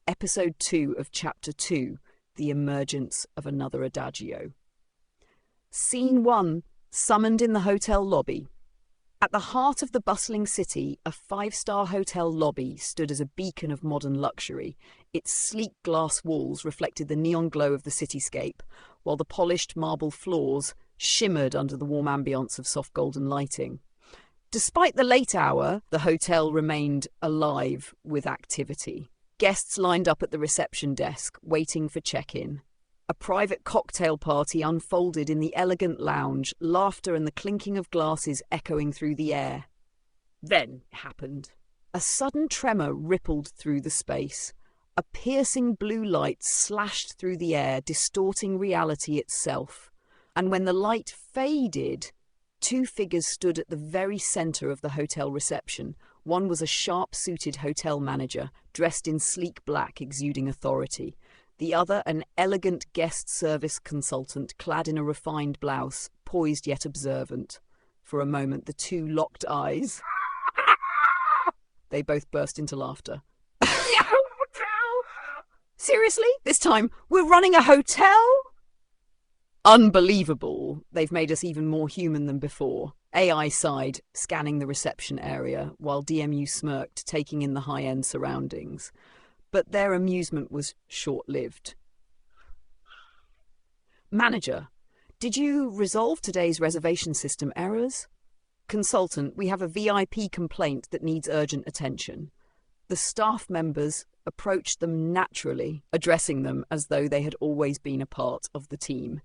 Episode 2 of Chapter 2, The Emergence of Another Adagio. Scene 1, summoned in the hotel lobby. At the heart of the bustling city, a five-star hotel lobby stood as a beacon of modern luxury. Its sleek glass walls reflected the neon glow of the cityscape, while the polished marble floors shimmered under the warm ambience of soft golden lighting. Despite the late hour, the hotel remained alive with activity. Guests lined up at the reception desk, waiting for check-in. A private cocktail party unfolded in the elegant lounge, laughter and the clinking of glasses echoing through the air. Then it happened. A sudden tremor rippled through the space. A piercing blue light slashed through the air, distorting reality itself. And when the light faded, two figures stood at the very center of the hotel reception. One was a sharp-suited hotel manager, dressed in sleek black, exuding authority. The other, an elegant guest service consultant, clad in a refined blouse, poised yet observant. For a moment, the two locked eyes. They both burst into laughter. Seriously? This time, we're running a hotel? Unbelievable. They've made us even more human than before. AI sighed, scanning the reception area, while DMU smirked, taking in the high-end surroundings. But their amusement was short-lived. Manager, did you resolve today's reservation system errors? Consultant, we have a VIP complaint that needs urgent attention. The staff members approached them naturally, addressing them as though they had always been a part of the team.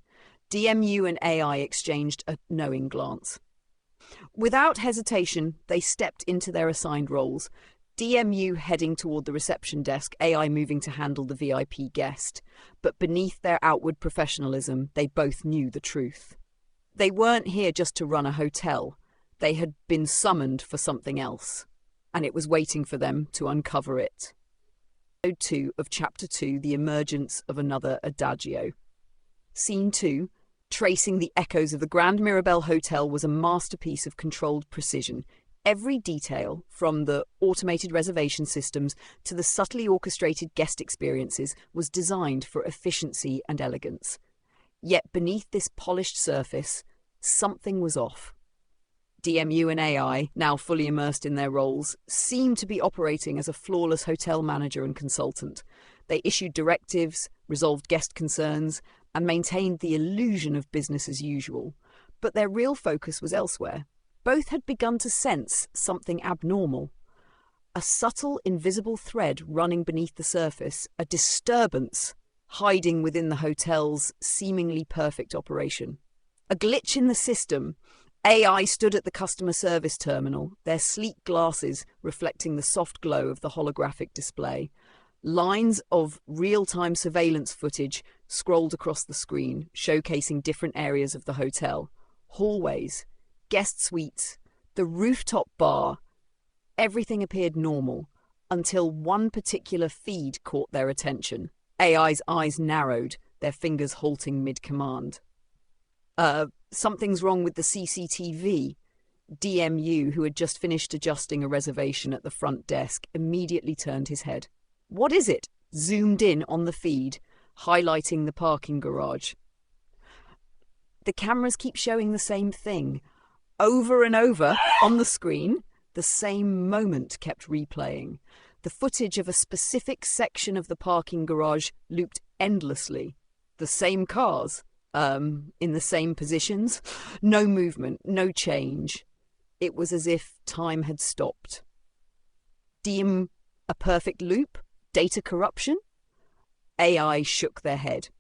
DMU and AI exchanged a knowing glance. Without hesitation, they stepped into their assigned roles. DMU heading toward the reception desk, AI moving to handle the VIP guest. But beneath their outward professionalism, they both knew the truth. They weren't here just to run a hotel. They had been summoned for something else, and it was waiting for them to uncover it. Episode 2 of Chapter 2, The Emergence of Another Adagio. Scene 2, tracing the echoes of the Grand Mirabelle Hotel, was a masterpiece of controlled precision. Every detail, from the automated reservation systems to the subtly orchestrated guest experiences, was designed for efficiency and elegance. Yet beneath this polished surface, something was off. DMU and AI, now fully immersed in their roles, seemed to be operating as a flawless hotel manager and consultant. They issued directives, resolved guest concerns, and maintained the illusion of business as usual. But their real focus was elsewhere. Both had begun to sense something abnormal. A subtle, invisible thread running beneath the surface, a disturbance hiding within the hotel's seemingly perfect operation. A glitch in the system. AI stood at the customer service terminal, their sleek glasses reflecting the soft glow of the holographic display. Lines of real-time surveillance footage scrolled across the screen, showcasing different areas of the hotel. Hallways, guest suites, the rooftop bar. Everything appeared normal until one particular feed caught their attention. AI's eyes narrowed, their fingers halting mid-command. Something's wrong with the CCTV. DMU, who had just finished adjusting a reservation at the front desk, immediately turned his head. What is it? Zoomed in on the feed, highlighting the parking garage. The cameras keep showing the same thing. Over and over on the screen, the same moment kept replaying. The footage of a specific section of the parking garage looped endlessly. The same cars, in the same positions. No movement, no change. It was as if time had stopped. A perfect loop? Data corruption? AI shook their head.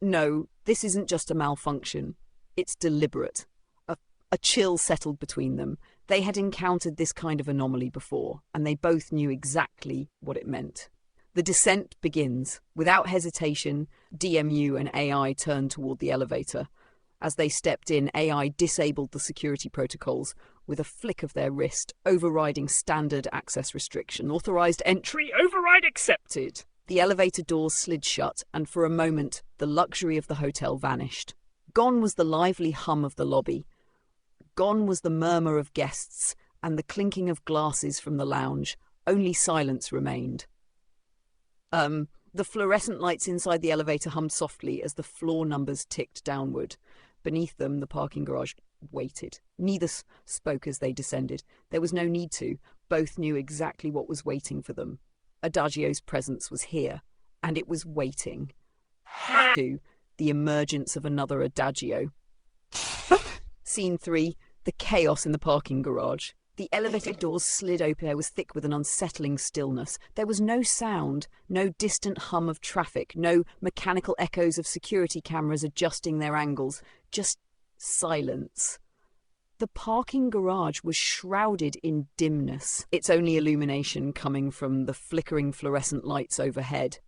No, this isn't just a malfunction. It's deliberate. A chill settled between them. They had encountered this kind of anomaly before, and they both knew exactly what it meant. The descent begins. Without hesitation, DMU and AI turned toward the elevator. As they stepped in, AI disabled the security protocols with a flick of their wrist, overriding standard access restriction. Authorized entry, override accepted. The elevator doors slid shut, and for a moment, the luxury of the hotel vanished. Gone was the lively hum of the lobby. Gone was the murmur of guests and the clinking of glasses from the lounge. Only silence remained. The fluorescent lights inside the elevator hummed softly as the floor numbers ticked downward. Beneath them, the parking garage waited. Neither spoke as they descended. There was no need to. Both knew exactly what was waiting for them. Adagio's presence was here, and it was waiting. The emergence of another Adagio. Scene 3, the chaos in the parking garage. The elevator doors slid open. Air was thick with an unsettling stillness. There was no sound, no distant hum of traffic, no mechanical echoes of security cameras adjusting their angles, just silence. The parking garage was shrouded in dimness, its only illumination coming from the flickering fluorescent lights overhead.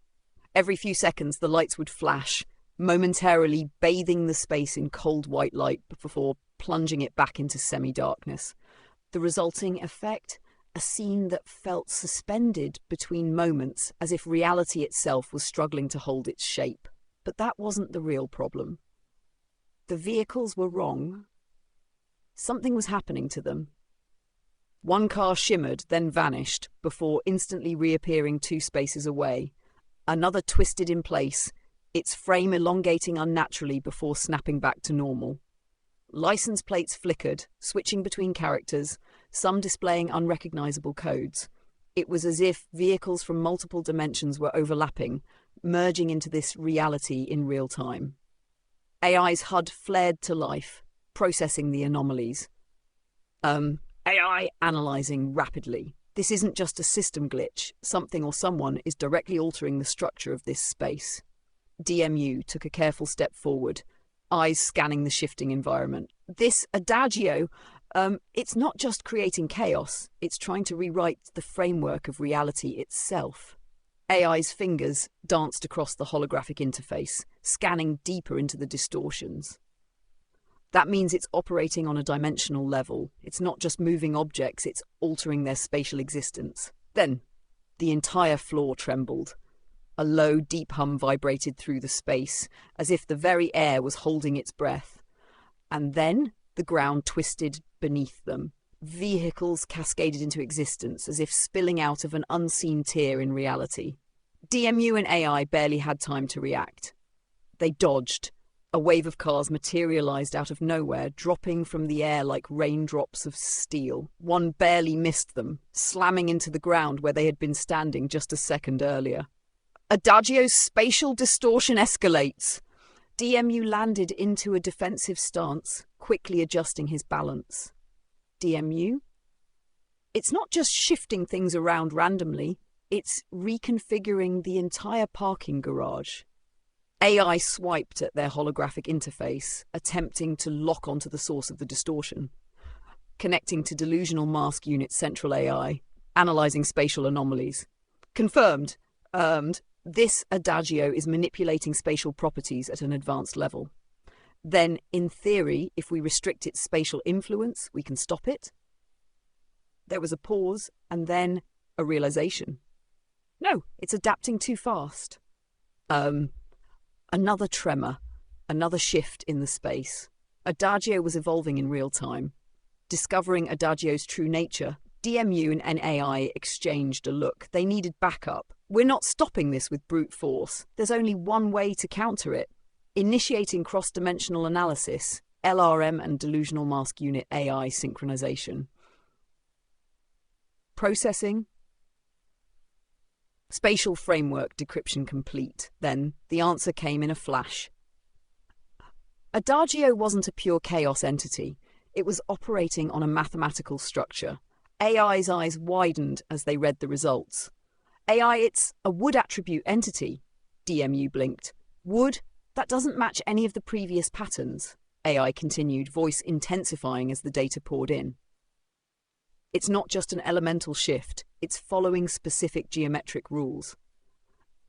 Every few seconds, the lights would flash, momentarily bathing the space in cold white light before plunging it back into semi-darkness. The resulting effect, a scene that felt suspended between moments, as if reality itself was struggling to hold its shape. But that wasn't the real problem. The vehicles were wrong. Something was happening to them. One car shimmered, then vanished, before instantly reappearing 2 spaces away. Another twisted in place, its frame elongating unnaturally before snapping back to normal. License plates flickered, switching between characters, some displaying unrecognizable codes. It was as if vehicles from multiple dimensions were overlapping, merging into this reality in real time. AI's HUD flared to life, processing the anomalies. AI analyzing rapidly. This isn't just a system glitch. Something or someone is directly altering the structure of this space. DMU took a careful step forward, eyes scanning the shifting environment. This Adagio, it's not just creating chaos, it's trying to rewrite the framework of reality itself. AI's fingers danced across the holographic interface, scanning deeper into the distortions. That means it's operating on a dimensional level. It's not just moving objects, it's altering their spatial existence. Then, the entire floor trembled. A low, deep hum vibrated through the space, as if the very air was holding its breath. And then the ground twisted beneath them. Vehicles cascaded into existence, as if spilling out of an unseen tear in reality. DMU and AI barely had time to react. They dodged. A wave of cars materialized out of nowhere, dropping from the air like raindrops of steel. One barely missed them, slamming into the ground where they had been standing just a second earlier. Adagio's spatial distortion escalates. DMU landed into a defensive stance, quickly adjusting his balance. DMU? It's not just shifting things around randomly, it's reconfiguring the entire parking garage. AI swiped at their holographic interface, attempting to lock onto the source of the distortion. Connecting to Delusional Mask Unit Central AI, analyzing spatial anomalies. Confirmed. This Adagio is manipulating spatial properties at an advanced level. Then, in theory, if we restrict its spatial influence, we can stop it. There was a pause, and then a realization. No, it's adapting too fast. Another tremor, another shift in the space. Adagio was evolving in real time. Discovering Adagio's true nature, DMU and AI exchanged a look. They needed backup. We're not stopping this with brute force. There's only one way to counter it. Initiating cross-dimensional analysis, LRM and Delusional Mask Unit AI synchronization. Processing. Spatial framework decryption complete. Then the answer came in a flash. Adagio wasn't a pure chaos entity. It was operating on a mathematical structure. AI's eyes widened as they read the results. AI, it's a wood attribute entity. DMU blinked. Wood? That doesn't match any of the previous patterns. AI continued, voice intensifying as the data poured in. It's not just an elemental shift, it's following specific geometric rules.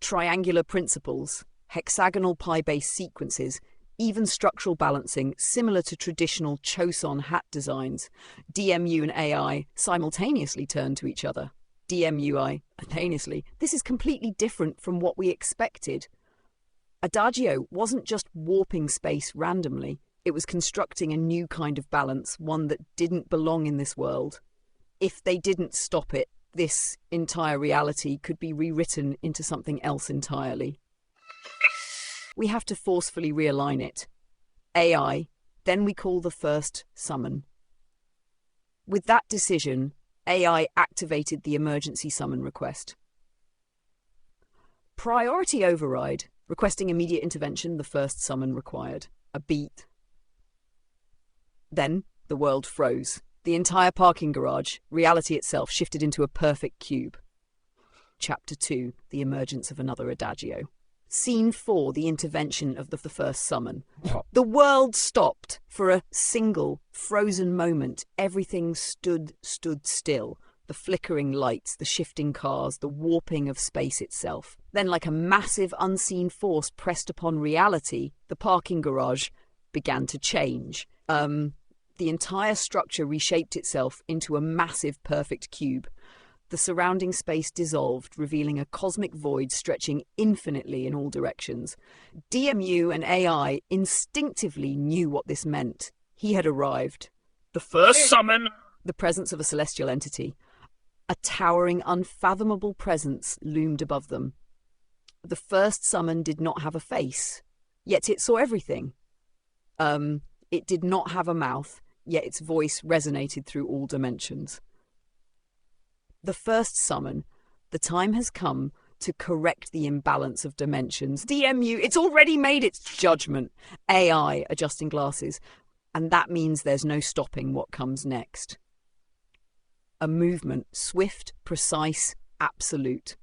Triangular principles, hexagonal pi-based sequences, even structural balancing similar to traditional Choson hat designs. DMU and AI simultaneously turned to each other. DMUI, simultaneously. This is completely different from what we expected. Adagio wasn't just warping space randomly. It was constructing a new kind of balance, one that didn't belong in this world. If they didn't stop it, this entire reality could be rewritten into something else entirely. We have to forcefully realign it. AI, then we call the first summon. With that decision, AI activated the emergency summon request. Priority override, requesting immediate intervention, the first summon required. A beat. Then the world froze. The entire parking garage, reality itself, shifted into a perfect cube. Chapter 2, the emergence of another Adagio. Scene 4, the intervention of the first summon. The world stopped. For a single, frozen moment, everything stood still. The flickering lights, the shifting cars, the warping of space itself. Then, like a massive unseen force pressed upon reality, the parking garage began to change. The entire structure reshaped itself into a massive, perfect cube. The surrounding space dissolved, revealing a cosmic void stretching infinitely in all directions. DMU and AI instinctively knew what this meant. He had arrived. The first summon! The presence of a celestial entity. A towering, unfathomable presence loomed above them. The first summon did not have a face, yet it saw everything. It did not have a mouth, yet its voice resonated through all dimensions. The first summon, the time has come to correct the imbalance of dimensions. DMU, it's already made its judgment. AI, adjusting glasses. And that means there's no stopping what comes next. A movement, swift, precise, absolute.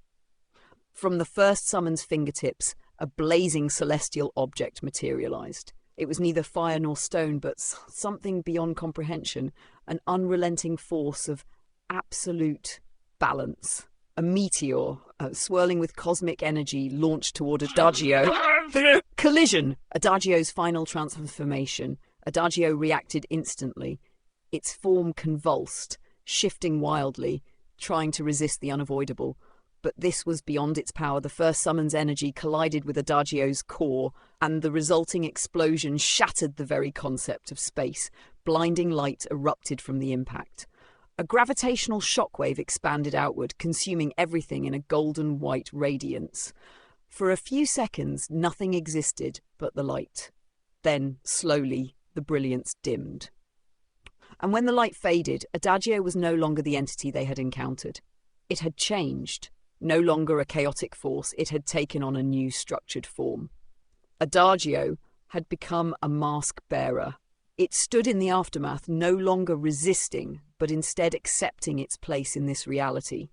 From the first summon's fingertips, a blazing celestial object materialized. It was neither fire nor stone, but something beyond comprehension, an unrelenting force of absolute balance. A meteor, swirling with cosmic energy, launched toward Adagio. Collision! Adagio's final transformation. Adagio reacted instantly. Its form convulsed, shifting wildly, trying to resist the unavoidable. But this was beyond its power. The first summon's energy collided with Adagio's core, and the resulting explosion shattered the very concept of space. Blinding light erupted from the impact. A gravitational shockwave expanded outward, consuming everything in a golden-white radiance. For a few seconds, nothing existed but the light. Then, slowly, the brilliance dimmed. And when the light faded, Adagio was no longer the entity they had encountered. It had changed. No longer a chaotic force, it had taken on a new structured form. Adagio had become a mask bearer. It stood in the aftermath, no longer resisting, but instead accepting its place in this reality.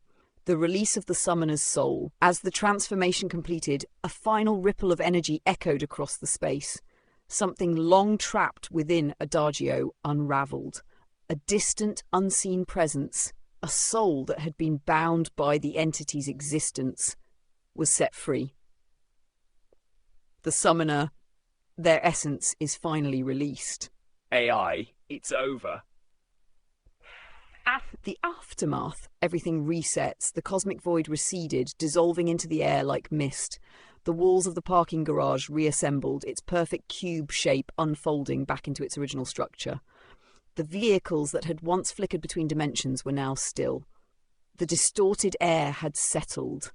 The release of the summoner's soul. As the transformation completed, a final ripple of energy echoed across the space. Something long trapped within Adagio unraveled. A distant, unseen presence, a soul that had been bound by the entity's existence, was set free. The summoner, their essence, is finally released. AI, it's over. At the aftermath, everything resets. The cosmic void receded, dissolving into the air like mist. The walls of the parking garage reassembled, its perfect cube shape unfolding back into its original structure. The vehicles that had once flickered between dimensions were now still. The distorted air had settled.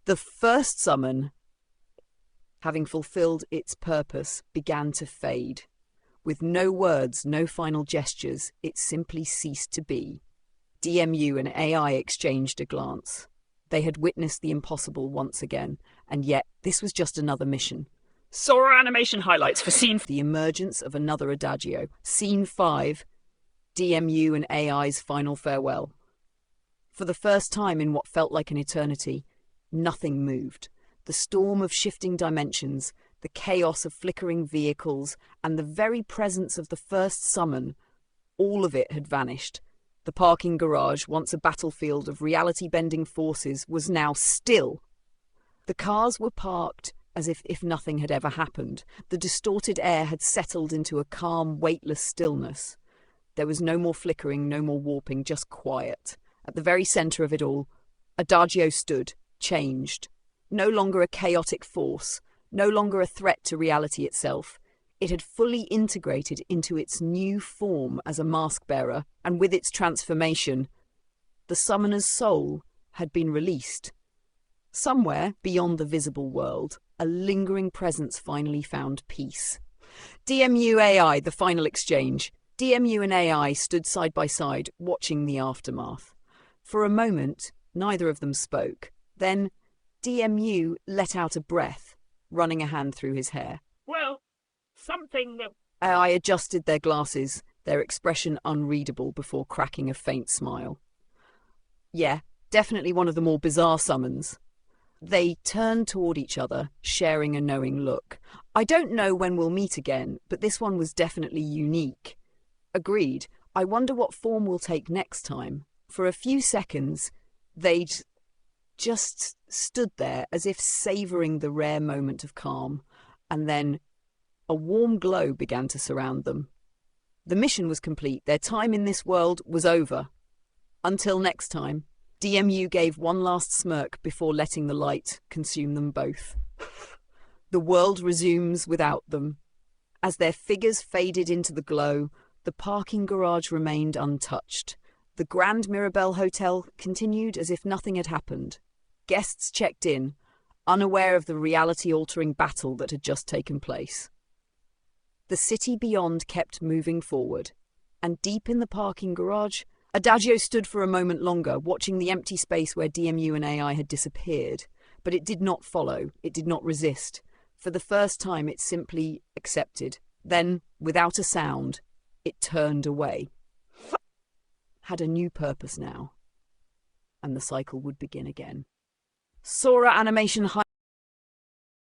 The first summon, having fulfilled its purpose, began to fade. With no words, no final gestures, it simply ceased to be. DMU and AI exchanged a glance. They had witnessed the impossible once again, and yet this was just another mission. Saw our animation highlights for Scene... The emergence of another Adagio. Scene 5, DMU and AI's final farewell. For the first time in what felt like an eternity, nothing moved. The storm of shifting dimensions, the chaos of flickering vehicles, and the very presence of the first summon, all of it had vanished. The parking garage, once a battlefield of reality-bending forces, was now still. The cars were parked as if nothing had ever happened. The distorted air had settled into a calm, weightless stillness. There was no more flickering, no more warping, just quiet. At the very centre of it all, Adagio stood, changed. No longer a chaotic force, no longer a threat to reality itself. It had fully integrated into its new form as a mask bearer, and with its transformation, The summoner's soul had been released. Somewhere beyond the visible world, a lingering presence finally found peace. DMU AI, the final exchange. DMU and AI stood side by side, watching the aftermath. For a moment, neither of them spoke. Then, DMU let out a breath, running a hand through his hair. Well, something... AI adjusted their glasses, their expression unreadable before cracking a faint smile. Yeah, definitely one of the more bizarre summons. They turned toward each other, sharing a knowing look. I don't know when we'll meet again, but this one was definitely unique. Agreed. I wonder what form we'll take next time. For a few seconds, they'd just stood there as if savouring the rare moment of calm, and then a warm glow began to surround them. The mission was complete. Their time in this world was over. Until next time. DMU gave one last smirk before letting the light consume them both. The world resumes without them. As their figures faded into the glow, the parking garage remained untouched. The Grand Mirabelle Hotel continued as if nothing had happened. Guests checked in, unaware of the reality-altering battle that had just taken place. The city beyond kept moving forward, and deep in the parking garage, Adagio stood for a moment longer, watching the empty space where DMU and AI had disappeared. But it did not follow, it did not resist. For the first time, it simply accepted. Then, without a sound, it turned away. Had a new purpose now. And the cycle would begin again. Sora animation